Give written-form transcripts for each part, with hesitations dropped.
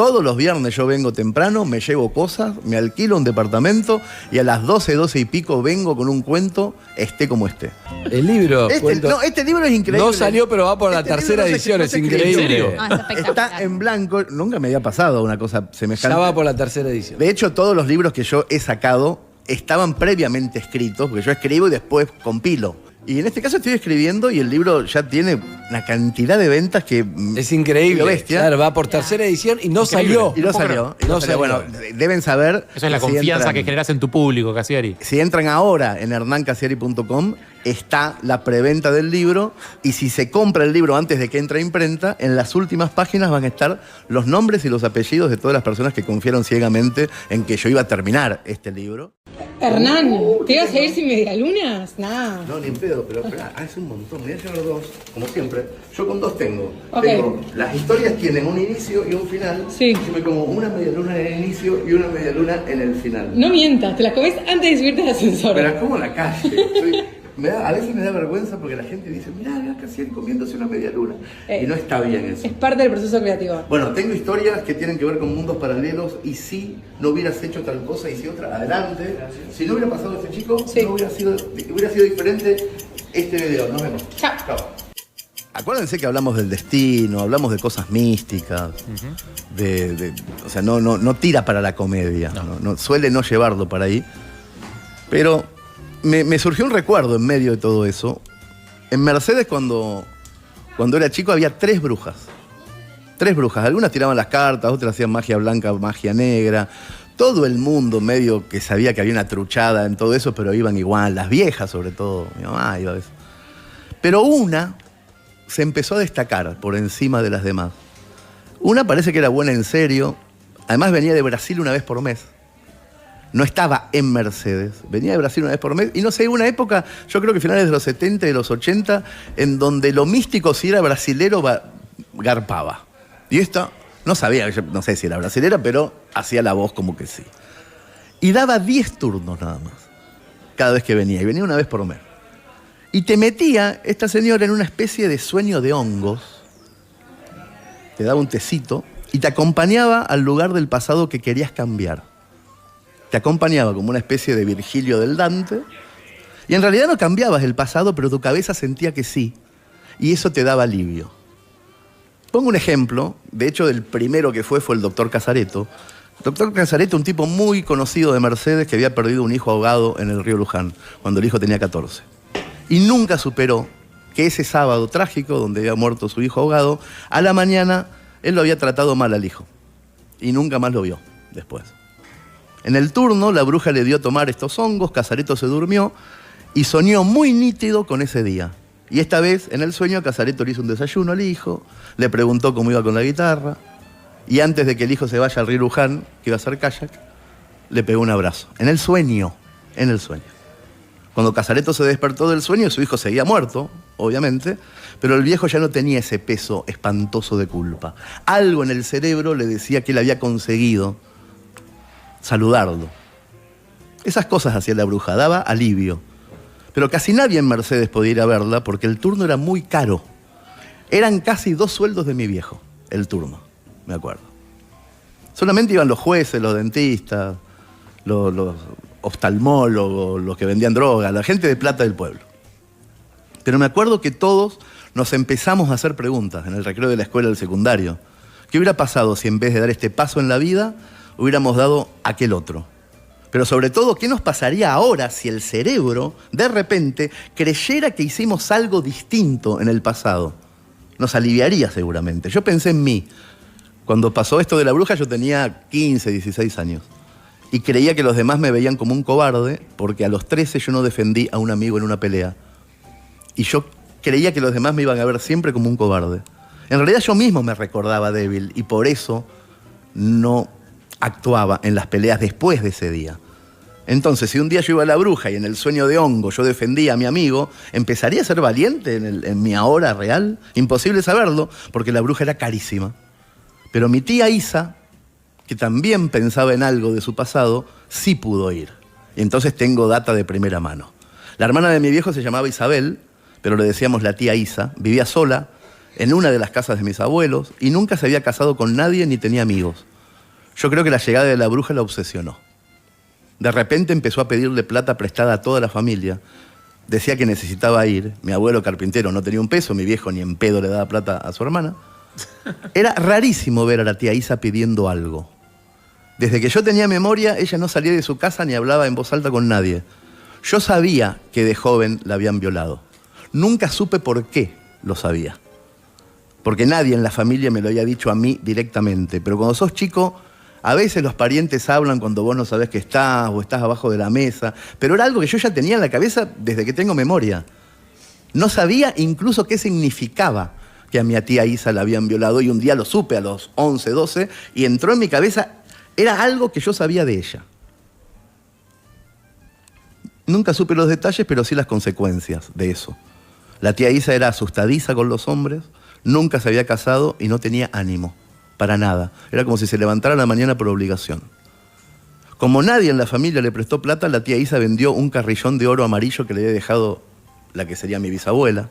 Todos los viernes yo vengo temprano, me llevo cosas, me alquilo un departamento y a las 12 y pico vengo con un cuento, esté como esté. El libro. Este libro es increíble. No salió, pero va por la tercera edición, es increíble. Está en blanco, nunca me había pasado una cosa semejante. Ya va por la tercera edición. De hecho, todos los libros que yo he sacado estaban previamente escritos, porque yo escribo y después compilo. Y en este caso estoy escribiendo y el libro ya tiene una cantidad de ventas que... Es increíble. Bestia. Claro, va por tercera edición y no salió. Y no salió. Bueno, deben saber... Eso es la confianza que generas en tu público, Cassiari. Si entran ahora en hernancasiari.com, está la preventa del libro y si se compra el libro antes de que entre a imprenta, en las últimas páginas van a estar los nombres y los apellidos de todas las personas que confiaron ciegamente en que yo iba a terminar este libro. Hernán, ¿te ibas a ir sin medialunas? Nada. No, ni en pedo, pero espera, es un montón. Voy a llevar dos, como siempre. Yo con dos tengo. Ok. Las historias tienen un inicio y un final. Sí. Yo me como una medialuna en el inicio y una medialuna en el final. No mientas, te las comés antes de subirte al ascensor. Pero es como en la calle. A veces me da vergüenza porque la gente dice, mirá, Cassiari comiéndose una medialuna. Y no está bien eso. Es parte del proceso creativo. Bueno, tengo historias que tienen que ver con mundos paralelos y si no hubieras hecho tal cosa y si otra, adelante. Si no hubiera pasado este chico, sí, no hubiera sido diferente este video. Nos vemos. Chao. Chao. Acuérdense que hablamos del destino, hablamos de cosas místicas, o sea, no tira para la comedia, no suele no llevarlo para ahí, pero me surgió un recuerdo en medio de todo eso. En Mercedes cuando era chico había 3 brujas. 3 brujas, algunas tiraban las cartas, otras hacían magia blanca, magia negra. Todo el mundo medio que sabía que había una truchada en todo eso, pero iban igual, las viejas sobre todo, mi mamá iba a veces. Pero una se empezó a destacar por encima de las demás. Una parece que era buena en serio, además venía de Brasil una vez por mes. No estaba en Mercedes, venía de Brasil una vez por mes. Y no sé, hubo una época, yo creo que finales de los 70 y de los 80, en donde lo místico, si era brasilero, garpaba. Y esta, no sabía, no sé si era brasilera, pero hacía la voz como que sí. Y daba 10 turnos nada más, cada vez que venía. Y venía una vez por mes. Y te metía esta señora en una especie de sueño de hongos. Te daba un tecito y te acompañaba al lugar del pasado que querías cambiar. Te acompañaba como una especie de Virgilio del Dante. Y en realidad no cambiabas el pasado, pero tu cabeza sentía que sí. Y eso te daba alivio. Pongo un ejemplo. De hecho, el primero que fue el doctor Casareto. El doctor Casareto, un tipo muy conocido de Mercedes que había perdido un hijo ahogado en el río Luján, cuando el hijo tenía 14. Y nunca superó que ese sábado trágico, donde había muerto su hijo ahogado, a la mañana él lo había tratado mal al hijo. Y nunca más lo vio después. En el turno, la bruja le dio a tomar estos hongos, Casareto se durmió y soñó muy nítido con ese día. Y esta vez, en el sueño, Casareto le hizo un desayuno al hijo, le preguntó cómo iba con la guitarra, y antes de que el hijo se vaya al río Luján, que iba a hacer kayak, le pegó un abrazo. En el sueño. Cuando Casareto se despertó del sueño, su hijo seguía muerto, obviamente, pero el viejo ya no tenía ese peso espantoso de culpa. Algo en el cerebro le decía que él había conseguido saludarlo. Esas cosas hacía la bruja, daba alivio. Pero casi nadie en Mercedes podía ir a verla porque el turno era muy caro. Eran casi 2 sueldos de mi viejo, el turno, me acuerdo. Solamente iban los jueces, los dentistas, los oftalmólogos, los que vendían droga, la gente de plata del pueblo. Pero me acuerdo que todos nos empezamos a hacer preguntas en el recreo de la escuela del secundario. ¿Qué hubiera pasado si en vez de dar este paso en la vida hubiéramos dado aquel otro? Pero sobre todo, ¿qué nos pasaría ahora si el cerebro, de repente, creyera que hicimos algo distinto en el pasado? Nos aliviaría seguramente. Yo pensé en mí. Cuando pasó esto de la bruja, yo tenía 15, 16 años. Y creía que los demás me veían como un cobarde, porque a los 13 yo no defendí a un amigo en una pelea. Y yo creía que los demás me iban a ver siempre como un cobarde. En realidad yo mismo me recordaba débil, y por eso no actuaba en las peleas después de ese día. Entonces, si un día yo iba a la bruja y en el sueño de hongo yo defendía a mi amigo, ¿empezaría a ser valiente en mi ahora real? Imposible saberlo, porque la bruja era carísima. Pero mi tía Isa, que también pensaba en algo de su pasado, sí pudo ir. Y entonces tengo data de primera mano. La hermana de mi viejo se llamaba Isabel, pero le decíamos la tía Isa. Vivía sola en una de las casas de mis abuelos y nunca se había casado con nadie ni tenía amigos. Yo creo que la llegada de la bruja la obsesionó. De repente empezó a pedirle plata prestada a toda la familia. Decía que necesitaba ir. Mi abuelo carpintero no tenía un peso, mi viejo ni en pedo le daba plata a su hermana. Era rarísimo ver a la tía Isa pidiendo algo. Desde que yo tenía memoria, ella no salía de su casa ni hablaba en voz alta con nadie. Yo sabía que de joven la habían violado. Nunca supe por qué lo sabía. Porque nadie en la familia me lo había dicho a mí directamente. Pero cuando sos chico, a veces los parientes hablan cuando vos no sabés que estás o estás abajo de la mesa. Pero era algo que yo ya tenía en la cabeza desde que tengo memoria. No sabía incluso qué significaba que a mi tía Isa la habían violado, y un día lo supe a los 11, 12, y entró en mi cabeza, era algo que yo sabía de ella. Nunca supe los detalles, pero sí las consecuencias de eso. La tía Isa era asustadiza con los hombres, nunca se había casado y no tenía ánimo, para nada. Era como si se levantara a la mañana por obligación. Como nadie en la familia le prestó plata, la tía Isa vendió un carrillón de oro amarillo que le había dejado la que sería mi bisabuela.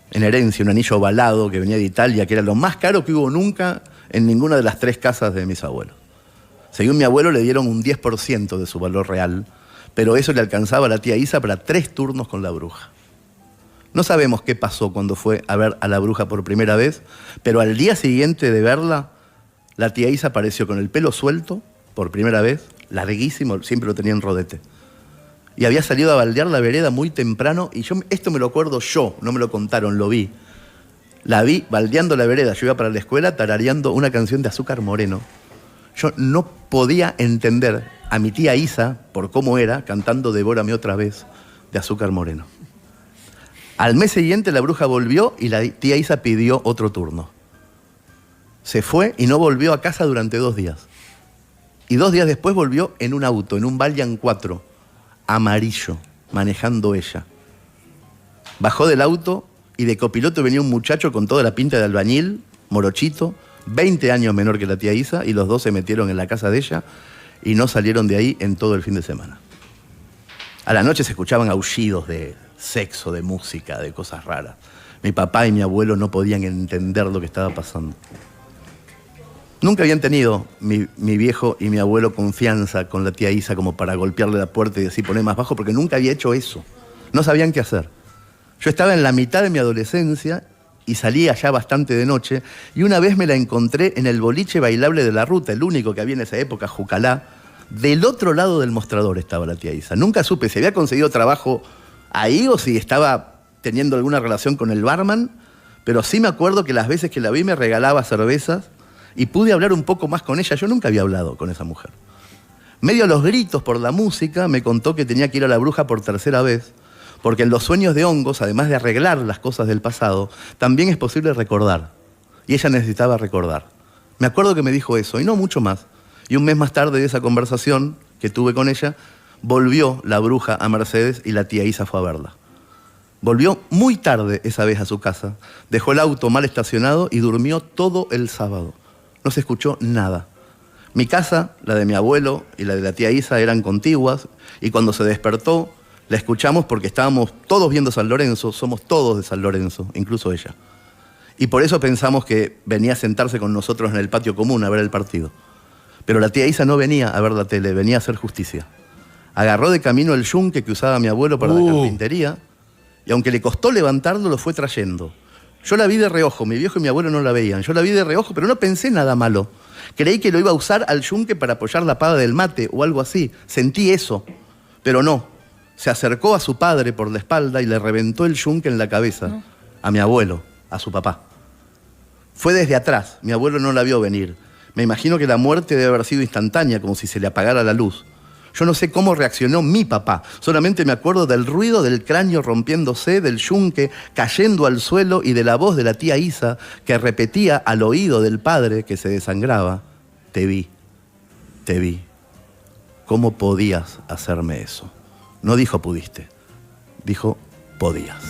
En herencia, un anillo ovalado que venía de Italia, que era lo más caro que hubo nunca en ninguna de las 3 casas de mis abuelos. Según mi abuelo, le dieron un 10% de su valor real, pero eso le alcanzaba a la tía Isa para 3 turnos con la bruja. No sabemos qué pasó cuando fue a ver a la bruja por primera vez, pero al día siguiente de verla, la tía Isa apareció con el pelo suelto, por primera vez, larguísimo, siempre lo tenía en rodete. Y había salido a baldear la vereda muy temprano, y esto me lo acuerdo yo, no me lo contaron, lo vi. La vi baldeando la vereda, yo iba para la escuela tarareando una canción de Azúcar Moreno. Yo no podía entender a mi tía Isa, por cómo era, cantando Devórame otra vez, de Azúcar Moreno. Al mes siguiente la bruja volvió y la tía Isa pidió otro turno. Se fue y no volvió a casa durante 2 días. Y 2 días después volvió en un auto, en un Valiant 4, amarillo, manejando ella. Bajó del auto y de copiloto venía un muchacho con toda la pinta de albañil, morochito, 20 años menor que la tía Isa, y los dos se metieron en la casa de ella y no salieron de ahí en todo el fin de semana. A la noche se escuchaban aullidos de sexo, de música, de cosas raras. Mi papá y mi abuelo no podían entender lo que estaba pasando. Nunca habían tenido mi viejo y mi abuelo confianza con la tía Isa como para golpearle la puerta y decir poné más bajo, porque nunca había hecho eso. No sabían qué hacer. Yo estaba en la mitad de mi adolescencia y salía ya bastante de noche, y una vez me la encontré en el boliche bailable de la Ruta, el único que había en esa época, Jucalá. Del otro lado del mostrador estaba la tía Isa. Nunca supe si había conseguido trabajo ahí o si estaba teniendo alguna relación con el barman, pero sí me acuerdo que las veces que la vi me regalaba cervezas y pude hablar un poco más con ella. Yo nunca había hablado con esa mujer. Medio a los gritos por la música, me contó que tenía que ir a la bruja por 3.ª vez, porque en los sueños de hongos, además de arreglar las cosas del pasado, también es posible recordar. Y ella necesitaba recordar. Me acuerdo que me dijo eso, y no mucho más. Y un mes más tarde de esa conversación que tuve con ella, volvió la bruja a Mercedes y la tía Isa fue a verla. Volvió muy tarde esa vez a su casa, dejó el auto mal estacionado y durmió todo el sábado. No se escuchó nada. Mi casa, la de mi abuelo y la de la tía Isa eran contiguas, y cuando se despertó la escuchamos porque estábamos todos viendo San Lorenzo, somos todos de San Lorenzo, incluso ella. Y por eso pensamos que venía a sentarse con nosotros en el patio común a ver el partido. Pero la tía Isa no venía a ver la tele, venía a hacer justicia. Agarró de camino el yunque que usaba mi abuelo para la carpintería, y aunque le costó levantarlo, lo fue trayendo. Yo la vi de reojo, mi viejo y mi abuelo no la veían. Yo la vi de reojo, pero no pensé nada malo. Creí que lo iba a usar al yunque para apoyar la pava del mate o algo así. Sentí eso, pero no. Se acercó a su padre por la espalda y le reventó el yunque en la cabeza. A mi abuelo, a su papá. Fue desde atrás, mi abuelo no la vio venir. Me imagino que la muerte debe haber sido instantánea, como si se le apagara la luz. Yo no sé cómo reaccionó mi papá, solamente me acuerdo del ruido del cráneo rompiéndose, del yunque cayendo al suelo y de la voz de la tía Isa que repetía al oído del padre que se desangraba: te vi, ¿cómo podías hacerme eso? No dijo pudiste, dijo podías.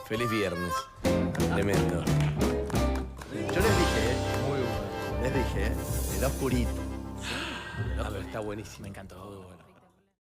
Feliz viernes. Tremendo. Yo les dije, era oscurito. A ver, está buenísimo. Me encantó.